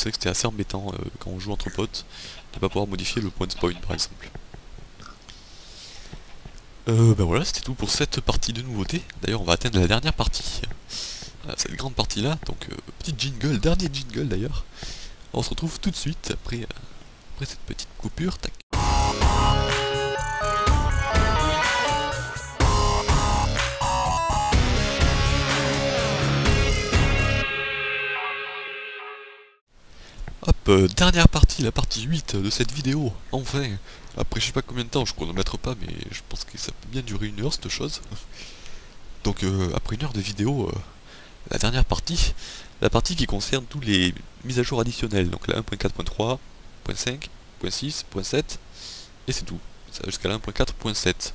vrai que c'était assez embêtant quand on joue entre potes de pas pouvoir modifier le point de spawn par exemple. Bah voilà, c'était tout pour cette partie de nouveautés. D'ailleurs on va atteindre la dernière partie, cette grande partie là, donc petit jingle, dernier jingle d'ailleurs. On se retrouve tout de suite après cette petite coupure. Tac. Hop, dernière partie, la partie 8 de cette vidéo, enfin. Après je sais pas combien de temps, je chronomètre pas, mais je pense que ça peut bien durer 1 heure cette chose. Donc après 1 heure de vidéo, la dernière partie, la partie qui concerne tous les mises à jour additionnelles, donc la 1.4.3, 1.5, 1.6, 1.7, et c'est tout, ça va jusqu'à la 1.4.7.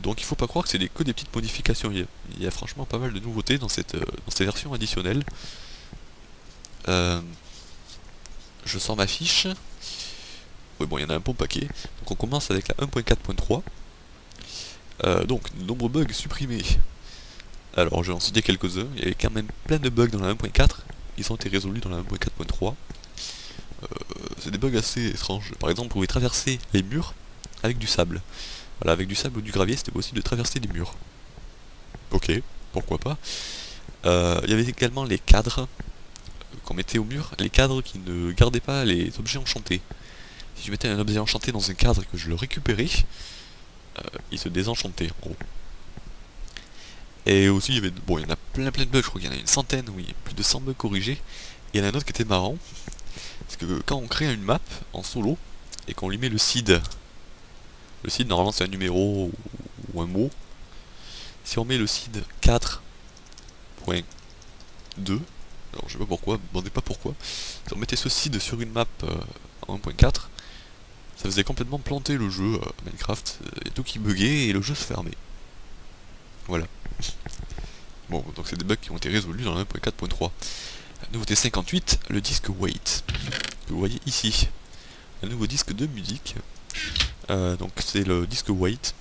Donc il faut pas croire que c'est que des petites modifications, il y a franchement pas mal de nouveautés dans cette version additionnelle. Je sors ma fiche. Ouais, bon, il y en a un bon paquet. Donc on commence avec la 1.4.3. Donc, de nombreux bugs supprimés. Alors, je vais en citer quelques-uns. Il y avait quand même plein de bugs dans la 1.4. Ils ont été résolus dans la 1.4.3. C'est des bugs assez étranges. Par exemple, vous pouvez traverser les murs avec du sable. Voilà, avec du sable ou du gravier, c'était possible de traverser des murs. Ok, pourquoi pas. Il y avait également les cadres qu'on mettait au mur, les cadres qui ne gardaient pas les objets enchantés. Si je mettais un objet enchanté dans un cadre et que je le récupérais, il se désenchantait en gros. Et aussi il y avait, bon, il y en a plein de bugs, je crois qu'il y en a une centaine, oui, plus de 100 bugs corrigés. Et il y en a un autre qui était marrant, parce que quand on crée une map en solo et qu'on lui met le seed normalement c'est un numéro ou un mot. Si on met le seed 4.2, alors je sais pas pourquoi, me demandez pas pourquoi, si on mettait ce seed sur une map en 1.4, ça faisait complètement planter le jeu Minecraft, et tout qui buguait et le jeu se fermait. Voilà. Bon, donc c'est des bugs qui ont été résolus dans la 1.4.3. Nouveauté 58, le disque Wait, que vous voyez ici. Un nouveau disque de musique. Donc c'est le disque Wait,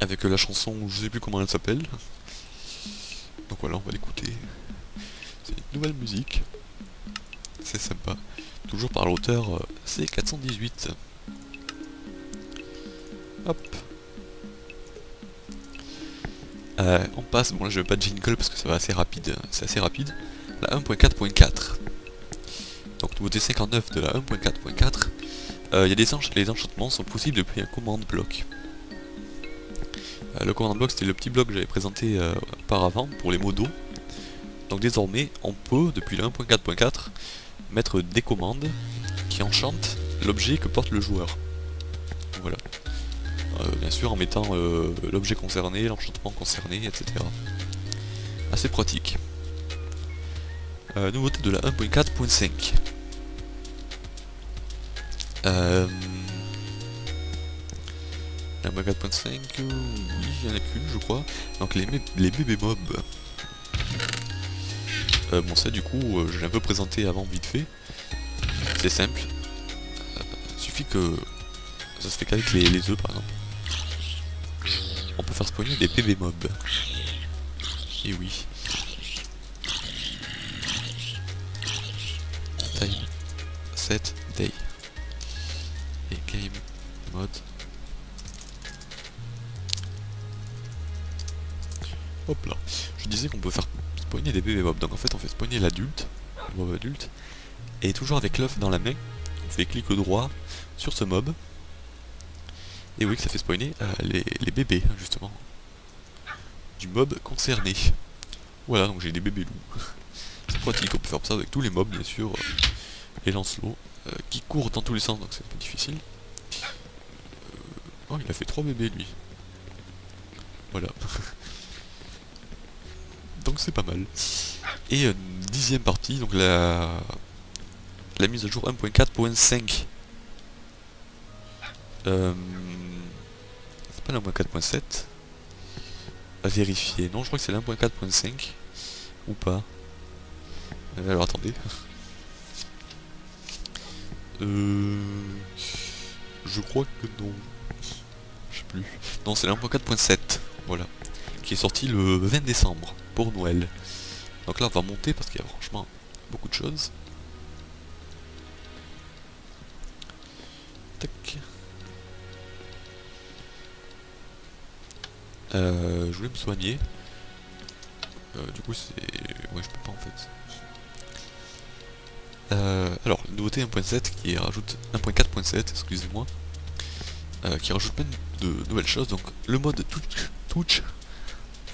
avec la chanson, je sais plus comment elle s'appelle. Donc voilà, on va l'écouter. C'est une nouvelle musique. C'est sympa. Toujours par l'auteur C418. Hop. On passe, bon là je vais pas de jingle parce que ça va assez rapide, c'est assez rapide. La 1.4.4. Donc nouveauté 59 de la 1.4.4. Il y a les enchantements sont possibles depuis un command block. Le command block c'était le petit bloc que j'avais présenté auparavant pour les modos. Donc désormais on peut depuis la 1.4.4 mettre des commandes qui enchantent l'objet que porte le joueur. Voilà. Bien sûr en mettant l'objet concerné, l'enchantement concerné, etc. Assez pratique. Nouveauté de la 1.4.5. La 1.4.5, oui, il y en a qu'une je crois. Donc les bébés mobs. Bon ça du coup, je l'ai un peu présenté avant vite fait. C'est simple. Suffit que ça se fait qu'avec les œufs par exemple. On peut faire spawner des bébés mobs. Et oui. Time set day. Et game mode. Hop là. Je disais qu'on peut faire spawner des bébés mobs. Donc en fait on fait spawner l'adulte, le mob adulte. Et toujours avec l'œuf dans la main, on fait clic droit sur ce mob. Et oui que ça fait spawner les bébés justement. Du mob concerné. Voilà, donc j'ai des bébés loups. C'est pratique, on peut faire ça avec tous les mobs bien sûr. Les lancelots qui courent dans tous les sens, donc c'est un peu difficile. Oh, il a fait 3 bébés lui. Voilà. Donc c'est pas mal. Et 10e partie, donc la mise à jour 1.4.5. C'est pas la 1.4.7. À vérifier. Non, je crois que c'est la 1.4.5. Ou pas. Alors attendez. Je crois que non. Je sais plus. Non, c'est la 1.4.7. Voilà. Qui est sorti le 20 décembre pour Noël. Donc là on va monter parce qu'il y a franchement beaucoup de choses. Tac. Je voulais me soigner. Du coup c'est... Ouais, je peux pas en fait. Alors, nouveauté 1.7 qui rajoute 1.4.7, excusez-moi, qui rajoute plein de nouvelles choses. Donc le mode touch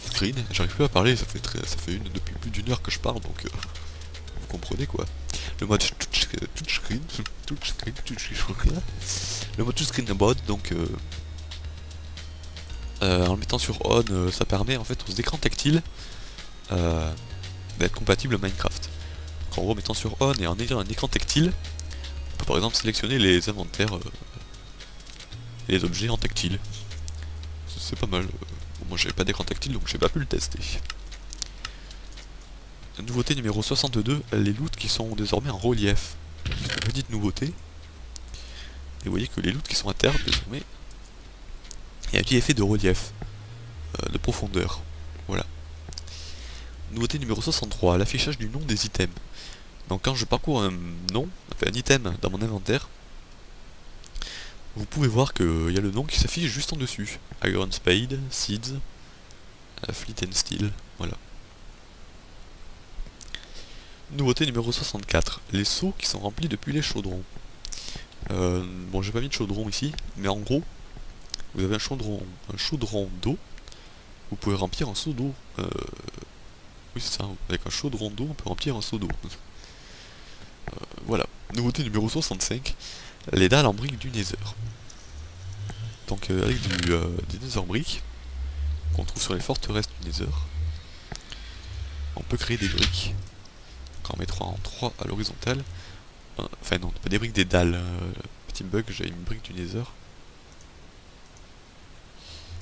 screen, j'arrive plus à parler, ça fait depuis plus d'une heure que je parle, donc vous comprenez quoi. Le mode touch screen, le mode touch screen mode, donc en le mettant sur on, ça permet en fait aux écrans tactiles d'être compatibles à Minecraft. Donc en gros, en mettant sur on et en ayant un écran tactile, on peut par exemple sélectionner les inventaires et les objets en tactile. C'est pas mal. Bon, moi j'avais pas d'écran tactile donc j'ai pas pu le tester. Nouveauté numéro 62, les loots qui sont désormais en relief. C'est une petite nouveauté. Et vous voyez que les loots qui sont à terre désormais, il y a un petit effet de relief, de profondeur. Voilà. Nouveauté numéro 63, l'affichage du nom des items. Donc quand je parcours un nom, enfin un item dans mon inventaire, vous pouvez voir qu'il y a le nom qui s'affiche juste en dessus. Iron Spade, Seeds, Fleet and Steel, voilà. Nouveauté numéro 64, les seaux qui sont remplis depuis les chaudrons. Bon, j'ai pas mis de chaudron ici, mais en gros, vous avez un chaudron d'eau, vous pouvez remplir un seau d'eau. Oui, c'est ça, avec un chaudron d'eau, on peut remplir un seau d'eau. Voilà. Nouveauté numéro 65, les dalles en briques du Nether. Donc avec des Nether briques qu'on trouve sur les forteresses du Nether, on peut créer des briques. Donc en mettre en 3 à l'horizontale. Enfin non, pas des briques, des dalles. Petit bug, j'ai une brique du Nether.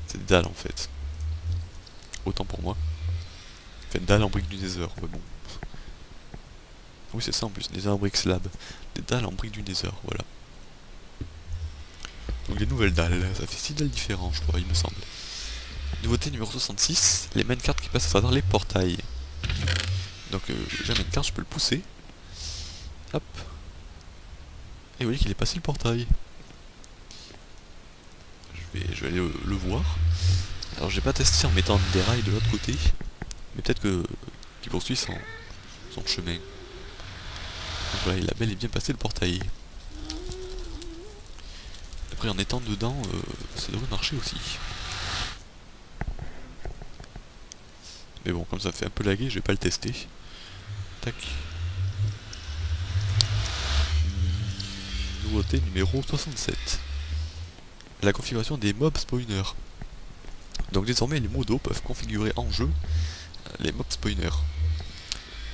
C'est des dalles en fait. Autant pour moi. Enfin, dalles en briques du Nether, ouais, bon. Oui, c'est ça en plus, Nether brick slab. Des dalles en briques du Nether, voilà. Donc les nouvelles dalles, ça fait 6 dalles différents, je crois, il me semble. Nouveauté numéro 66, les minecarts qui passent à travers les portails. Donc j'ai un minecart, je peux le pousser. Hop. Et vous voyez qu'il est passé le portail. Je vais aller le voir. Alors j'ai pas testé en mettant des rails de l'autre côté. Mais peut-être qu'il poursuit son chemin. Donc voilà, il a bel et bien passé le portail. Après en étant dedans, ça devrait marcher aussi. Mais bon, comme ça fait un peu laguer, je vais pas le tester. Tac. Nouveauté numéro 67. La configuration des mobs spawners. Donc désormais les modos peuvent configurer en jeu les mobs spawners.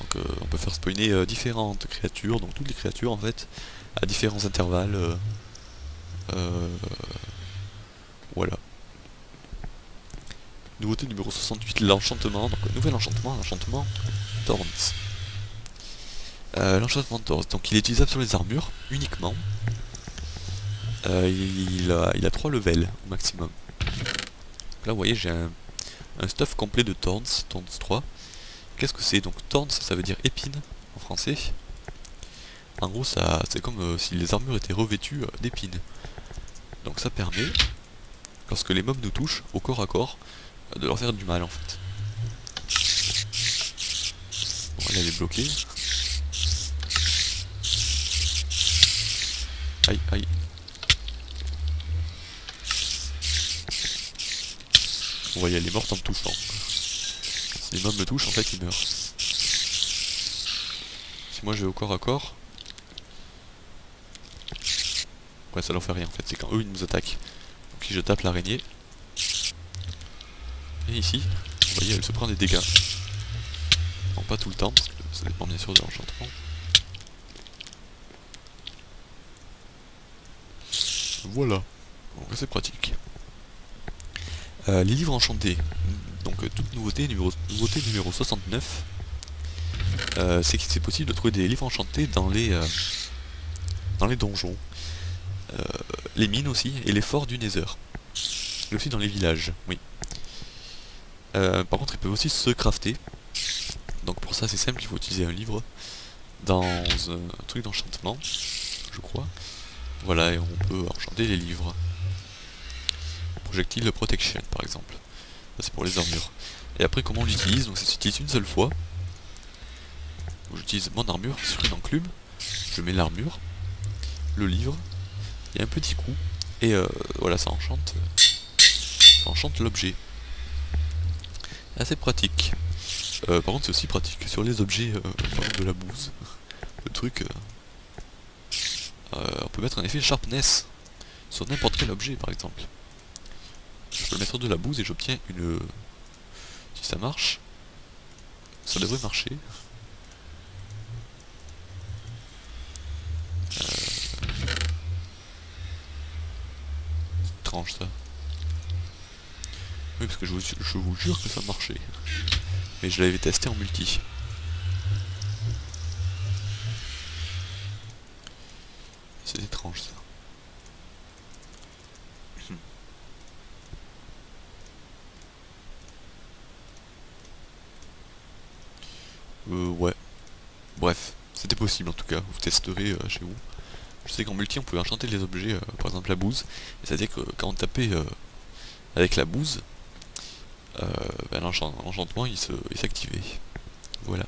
Donc on peut faire spawner différentes créatures, donc toutes les créatures en fait, à différents intervalles. Voilà. Nouveauté numéro 68, l'enchantement. Donc nouvel enchantement, l'enchantement Thorns. L'enchantement Thorns, donc il est utilisable sur les armures uniquement. Il a 3 levels au maximum. Là vous voyez j'ai un stuff complet de Thorns 3. Qu'est-ce que c'est? Donc Thorns ça veut dire épine en français. En gros c'est comme si les armures étaient revêtues d'épines. Donc ça permet, lorsque les mobs nous touchent au corps à corps, de leur faire du mal en fait. Bon là elle est bloquée. Aïe aïe. Vous voyez elle est morte en me touchant. Si les mobs me touchent en fait ils meurent. Si moi je vais au corps à corps, ouais ça leur fait rien en fait, c'est quand eux ils nous attaquent. Donc si je tape l'araignée, et ici, vous voyez elle se prend des dégâts. Non pas tout le temps, parce que ça dépend bien sûr de l'enchantement. Voilà, donc c'est pratique. Les livres enchantés, donc toute nouveauté numéro 69, c'est qu'il c'est possible de trouver des livres enchantés dans les donjons, les mines aussi, et les forts du Nether. Et aussi dans les villages, oui. Par contre ils peuvent aussi se crafter, donc pour ça c'est simple, il faut utiliser un livre. dans un truc d'enchantement, je crois. Voilà, et on peut enchanter les livres. Projectile protection par exemple. Ça c'est pour les armures. Et après comment on l'utilise, donc ça s'utilise une seule fois. J'utilise mon armure sur une enclume, je mets l'armure, le livre, et un petit coup, et voilà, ça enchante l'objet. Assez pratique. Par contre c'est aussi pratique sur les objets, par exemple de la bouse. Le truc, on peut mettre un effet sharpness sur n'importe quel objet par exemple. Je peux mettre de la bouse et j'obtiens une... Si ça marche, ça devrait marcher. C'est étrange ça. Oui parce que je vous jure que ça marchait. Mais je l'avais testé en multi. C'est étrange ça. Ouais. Bref, c'était possible en tout cas, vous testerez chez vous. Je sais qu'en multi on pouvait enchanter les objets, par exemple la bouse, et c'est-à-dire que quand on tapait avec la bouse, ben, l'enchantement il s'activait. Voilà.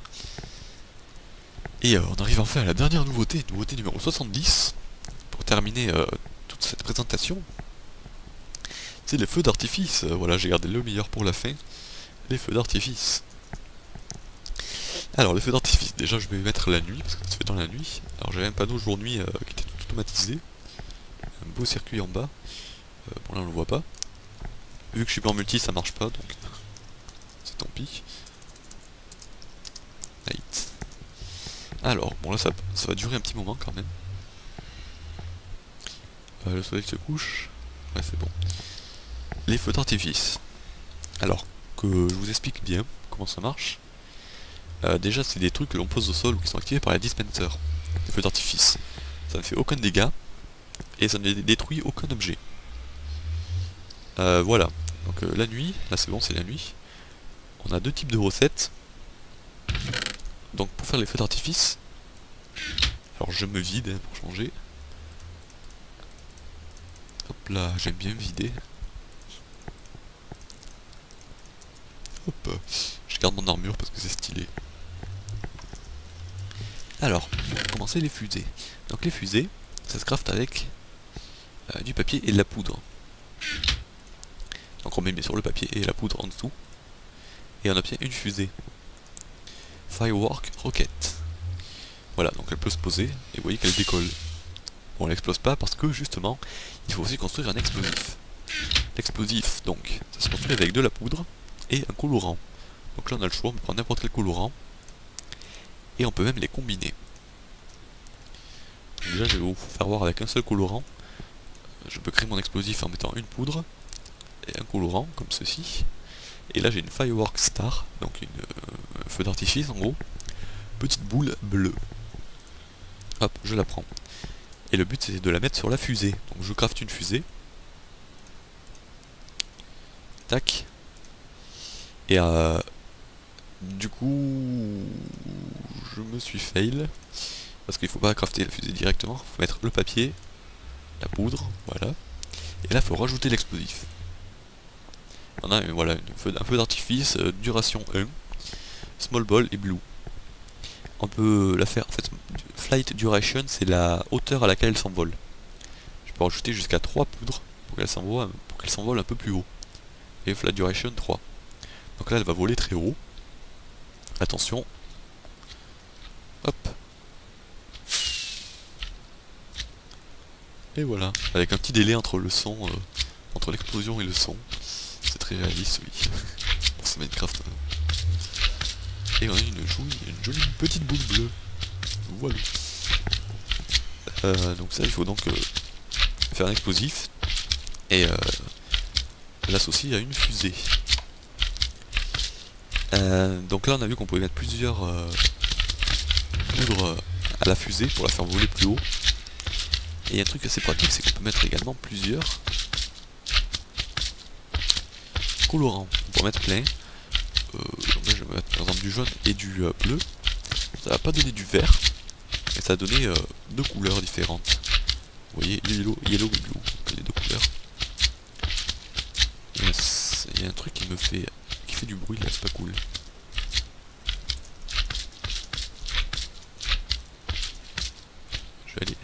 Et on arrive enfin à la dernière nouveauté numéro 70, pour terminer toute cette présentation. C'est les feux d'artifice, voilà j'ai gardé le meilleur pour la fin, les feux d'artifice. Alors les feux d'artifice, déjà je vais mettre la nuit, parce que ça se fait dans la nuit. Alors j'avais un panneau jour-nuit qui était tout automatisé, un beau circuit en bas, bon là on le voit pas. Vu que je suis pas en multi ça marche pas, donc c'est tant pis. Light. Alors, bon là ça va durer un petit moment quand même. Le soleil se couche, ouais c'est bon. Les feux d'artifice. Alors, que je vous explique bien comment ça marche. Déjà c'est des trucs que l'on pose au sol ou qui sont activés par les dispensers, les feux d'artifice. Ça ne fait aucun dégât et ça ne détruit aucun objet. Voilà, donc la nuit, là c'est bon, c'est la nuit. On a deux types de recettes. Donc pour faire les feux d'artifice, alors je me vide hein, pour changer. Hop là, j'aime bien me vider. Hop, je garde mon armure parce que c'est stylé. Alors, pour commencer les fusées. Donc les fusées, ça se craft avec du papier et de la poudre. Donc on met bien sûr le papier et la poudre en dessous. Et on obtient une fusée. Firework Rocket. Voilà, donc elle peut se poser, et vous voyez qu'elle décolle. Bon, elle n'explose pas parce que justement, il faut aussi construire un explosif. L'explosif, donc, ça se construit avec de la poudre et un colorant. Donc là on a le choix, on peut prendre n'importe quel colorant. Et on peut même les combiner. Donc déjà je vais vous faire voir avec un seul colorant. Je peux créer mon explosif en mettant une poudre et un colorant, comme ceci. Et là j'ai une Firework Star, donc un feu d'artifice en gros. Petite boule bleue. Hop, je la prends. Et le but c'est de la mettre sur la fusée. Donc je crafte une fusée. Tac. Et du coup, je me suis fail. Parce qu'il faut pas crafter la fusée directement. Il faut mettre le papier, la poudre, voilà. Et là il faut rajouter l'explosif. On a voilà, un feu d'artifice, duration 1, small ball et blue. On peut la faire, en fait, flight duration c'est la hauteur à laquelle elle s'envole. Je peux rajouter jusqu'à 3 poudres pour qu'elle s'envole un peu plus haut. Et flight duration 3. Donc là elle va voler très haut. Attention. Hop. Et voilà, avec un petit délai entre le son, entre l'explosion et le son. C'est très réaliste, oui. Pour ce Minecraft. Et on a une jolie petite boule bleue. Voilà. Donc ça, il faut donc faire un explosif et l'associer à une fusée. Donc là, on a vu qu'on pouvait mettre plusieurs poudres à la fusée pour la faire voler plus haut. Et un truc assez pratique, c'est qu'on peut mettre également plusieurs colorants. On peut en mettre plein. Donc là, je vais mettre par exemple du jaune et du bleu. Ça va pas donner du vert, ça a donné deux couleurs différentes. Vous voyez, yellow et blue, donc les deux couleurs. Il y a un truc qui fait du bruit là, c'est pas cool. Je vais aller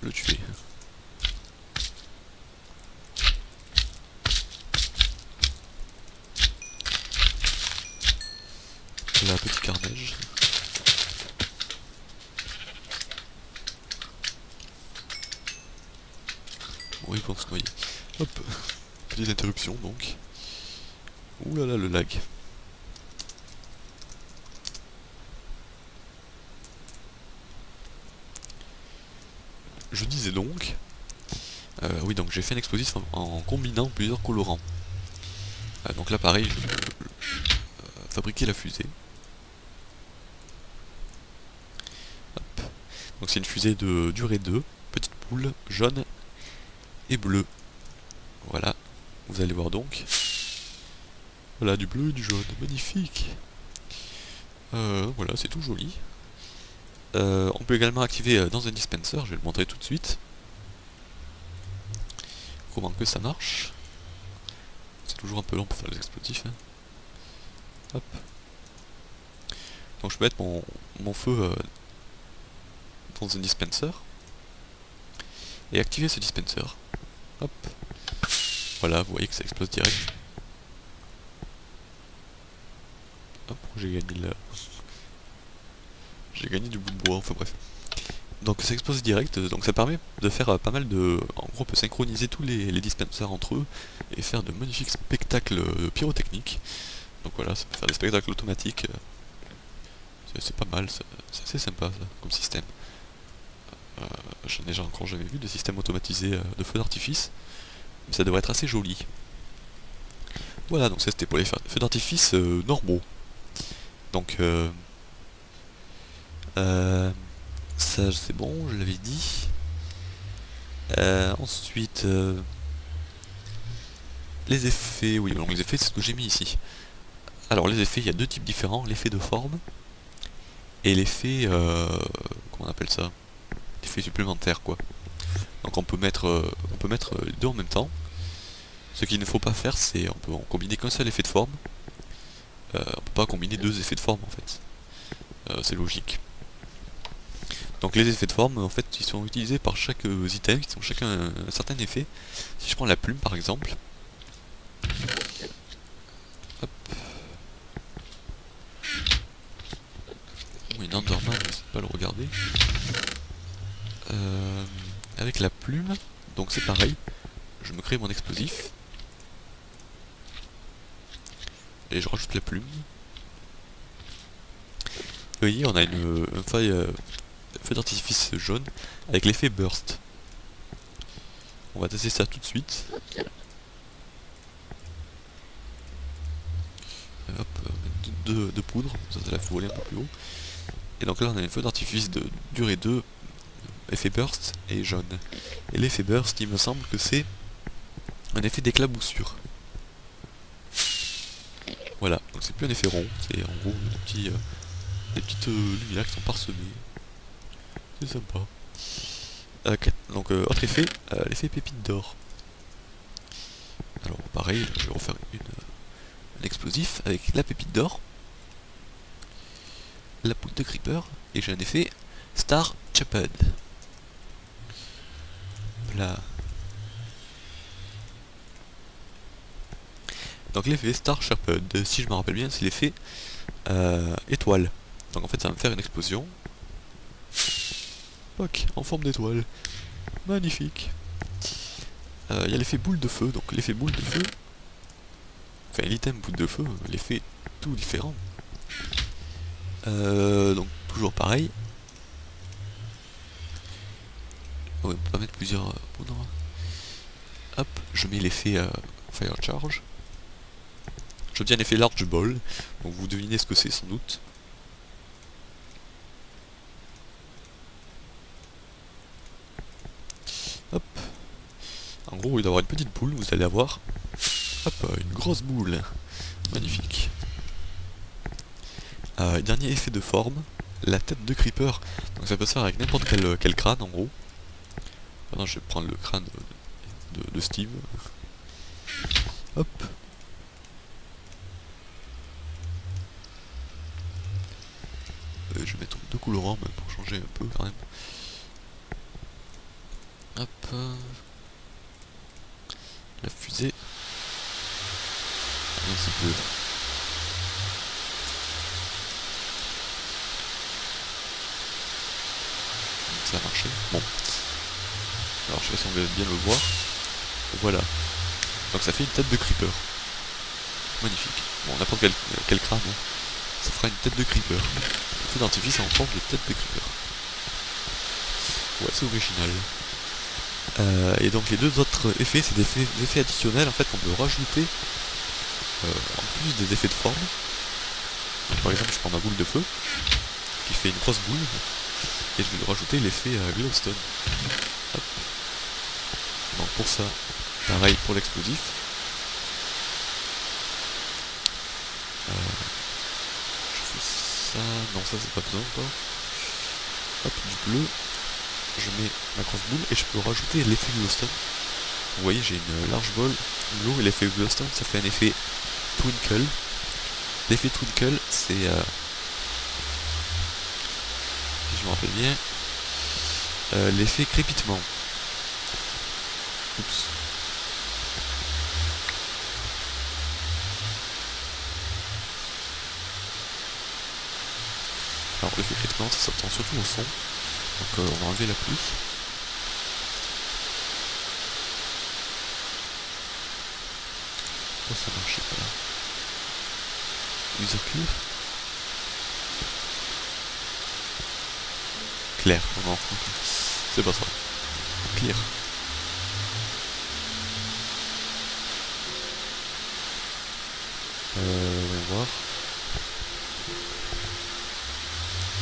le tuer. Là, petit carnage. Bon, ils vont se noyer. Hop. Petite interruption donc. Ouh là là, le lag. Je disais donc... oui, donc j'ai fait un explosif en combinant plusieurs colorants. Donc là, pareil, je vais fabriquer la fusée. Hop. Donc c'est une fusée de durée 2, petite boule, jaune et bleu. Voilà, vous allez voir donc. Voilà, du bleu et du jaune, magnifique. Voilà, c'est tout joli. On peut également activer dans un dispenser, je vais le montrer tout de suite. Comment que ça marche. C'est toujours un peu long pour faire les explosifs. Hein. Hop. Donc je peux mettre mon feu dans un dispenser. Et activer ce dispenser. Hop. Voilà, vous voyez que ça explose direct. Hop, j'ai gagné le... J'ai gagné du bout de bois, enfin bref. Donc ça explose direct, donc ça permet de faire pas mal de... En gros, on peut synchroniser tous les dispensers entre eux et faire de magnifiques spectacles pyrotechniques. Donc voilà, ça peut faire des spectacles automatiques. C'est pas mal, c'est assez sympa ça, comme système. J'en ai encore jamais vu de système automatisé de feux d'artifice, mais ça devrait être assez joli. Voilà, donc ça c'était pour les feux d'artifice normaux. Donc ça c'est bon, je l'avais dit. Ensuite les effets, oui, donc les effets c'est ce que j'ai mis ici. Alors les effets, il y a deux types différents, l'effet de forme et l'effet, comment on appelle ça, l'effet supplémentaire quoi. Donc on peut mettre les deux en même temps. Ce qu'il ne faut pas faire, c'est on peut en combiner qu'un seul effet de forme. On peut pas combiner deux effets de forme en fait. C'est logique. Donc les effets de forme, en fait, ils sont utilisés par chaque item, qui ont chacun un certain effet. Si je prends la plume par exemple. Hop. Oui, Enderman, je sais pas le regarder. Avec la plume, donc c'est pareil. Je me crée mon explosif. Et je rajoute la plume. Vous voyez, on a une feu d'artifice jaune avec l'effet burst. On va tester ça tout de suite. Hop, de poudre, ça la fait voler un peu plus haut. Et donc là on a un feu d'artifice de durée 2, effet burst et jaune. Et l'effet burst, il me semble que c'est un effet d'éclaboussure. Voilà, donc c'est plus un effet rond, c'est en gros des petites lumières qui sont parsemées. C'est sympa. Donc autre effet, l'effet pépite d'or. Alors pareil, je vais refaire un explosif avec la pépite d'or, la poudre de creeper, et j'ai un effet Star Chaped. Voilà. Donc l'effet Star Sharped, si je me rappelle bien, c'est l'effet étoile. Donc en fait ça va me faire une explosion. Poc, en forme d'étoile. Magnifique. Il y a l'effet boule de feu, donc l'effet boule de feu, enfin l'item boule de feu, l'effet tout différent. Donc toujours pareil. Ouais, on peut pas mettre plusieurs poudres. Hop, je mets l'effet Fire Charge. J'obtiens un effet Large Ball, donc vous devinez ce que c'est sans doute. Hop. En gros, au lieu d'avoir une petite boule, vous allez avoir hop, une grosse boule. Magnifique. Dernier effet de forme. la tête de creeper. Donc ça peut se faire avec n'importe quel crâne en gros. Maintenant je vais prendre le crâne de Steve. Hop. Je vais mettre deux colorants même pour changer un peu quand même. Hop. La fusée. Un petit peu. Ça a marché. Bon. Alors je sais pas si on va bien le voir. Voilà. Donc ça fait une tête de creeper. Magnifique. Bon, n'importe quel crâne, hein. Ça fera une tête de creeper. Le feu d'artifice en forme de tête de creeper. Ouais, c'est original. Et donc les deux autres effets, c'est des effets additionnels en fait qu'on peut rajouter en plus des effets de forme. Donc, par exemple, je prends ma boule de feu qui fait une grosse boule et je vais lui rajouter l'effet glowstone. Hop. Donc pour ça, pareil pour l'explosif. Je fais ça, non ça c'est pas besoin encore. Hop, du bleu. Je mets ma grosse boule et je peux rajouter l'effet glowstone. Vous voyez, j'ai une large boule bleu et l'effet glowstone ça fait un effet twinkle. L'effet twinkle c'est si je me rappelle bien l'effet crépitement. Oups. Alors l'effet crépitement ça s'entend surtout au son. Donc on va enlever la pluie. Pourquoi ça marchait pas là? User clear? Clair, non, non, c'est pas ça. Clear. On va voir.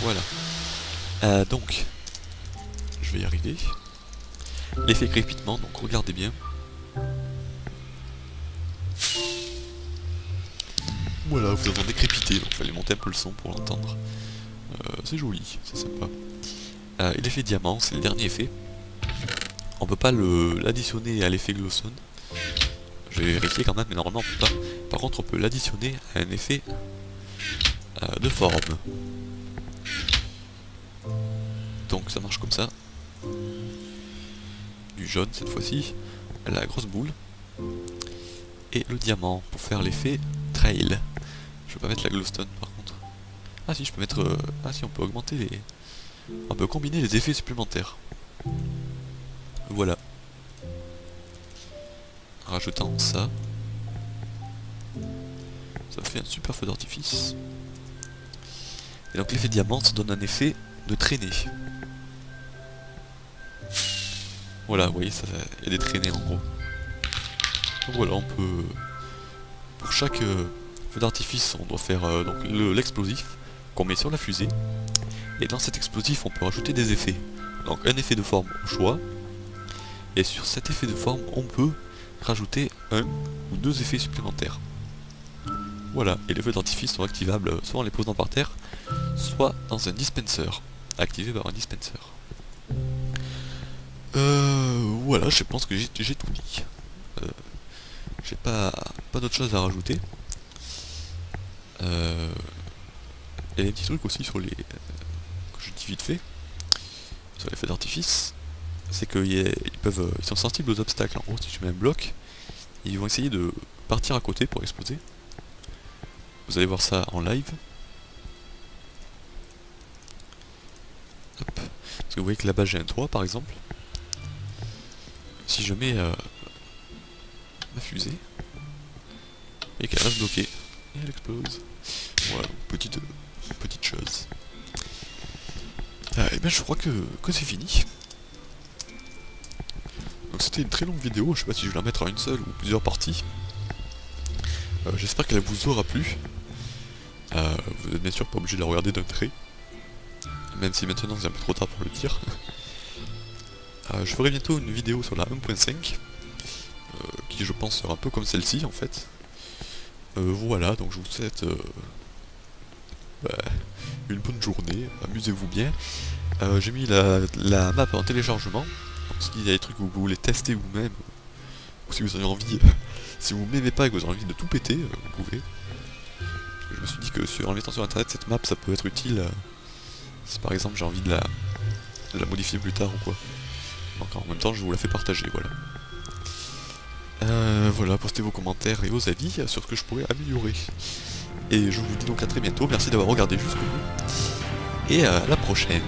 Voilà. Donc, je vais y arriver. L'effet crépitement, donc regardez bien. Voilà, vous entendez crépiter, donc il fallait monter un peu le son pour l'entendre. C'est joli, c'est sympa. Et l'effet diamant, c'est le dernier effet. On peut pas l'additionner à l'effet glowstone. Je vais vérifier quand même, mais normalement on peut pas. Par contre, on peut l'additionner à un effet de forme. Donc ça marche comme ça. Du jaune cette fois-ci, la grosse boule. Et le diamant pour faire l'effet trail. Je peux pas mettre la glowstone par contre. Ah si, je peux mettre... Ah si, on peut augmenter les... On peut combiner les effets supplémentaires. Voilà. Rajoutant ça. Ça fait un super feu d'artifice. Et donc l'effet diamant, ça donne un effet de traînée. Voilà, vous voyez, il y a des traînées en gros. Donc voilà, on peut... Pour chaque feu d'artifice, on doit faire donc l'explosif qu'on met sur la fusée. Et dans cet explosif, on peut rajouter des effets. Donc un effet de forme au choix. Et sur cet effet de forme, on peut rajouter un ou deux effets supplémentaires. Voilà, et les feux d'artifice sont activables soit en les posant par terre, soit dans un dispenser, activé par un dispenser. Voilà, je pense que j'ai tout dit. J'ai pas d'autre chose à rajouter. Et des petits trucs aussi sur les... que je dis vite fait, sur les feux d'artifice, c'est qu'ils sont sensibles aux obstacles. En gros, si tu mets un bloc, ils vont essayer de partir à côté pour exploser. Vous allez voir ça en live. Hop. Parce que vous voyez que là-bas j'ai un toit par exemple. Si je mets ma fusée, et qu'elle reste bloquée, et elle explose. Voilà, petite chose. Et bien je crois que c'est fini. Donc c'était une très longue vidéo, je sais pas si je vais la mettre en une seule ou plusieurs parties. J'espère qu'elle vous aura plu. Vous êtes bien sûr pas obligé de la regarder d'un trait. Même si maintenant c'est un peu trop tard pour le dire. Je ferai bientôt une vidéo sur la 1.5. Qui je pense sera un peu comme celle-ci en fait. Voilà, donc je vous souhaite une bonne journée, amusez-vous bien. J'ai mis la map en téléchargement, donc s'il y a des trucs que vous voulez tester vous-même, ou si vous avez envie, si vous m'aimez pas et que vous avez envie de tout péter, vous pouvez. Je me suis dit que en mettant sur internet cette map ça peut être utile si par exemple j'ai envie de la modifier plus tard ou quoi. Donc en même temps je vous la fais partager, voilà. Voilà, postez vos commentaires et vos avis sur ce que je pourrais améliorer. Et je vous dis donc à très bientôt, merci d'avoir regardé jusqu'au bout, et à la prochaine.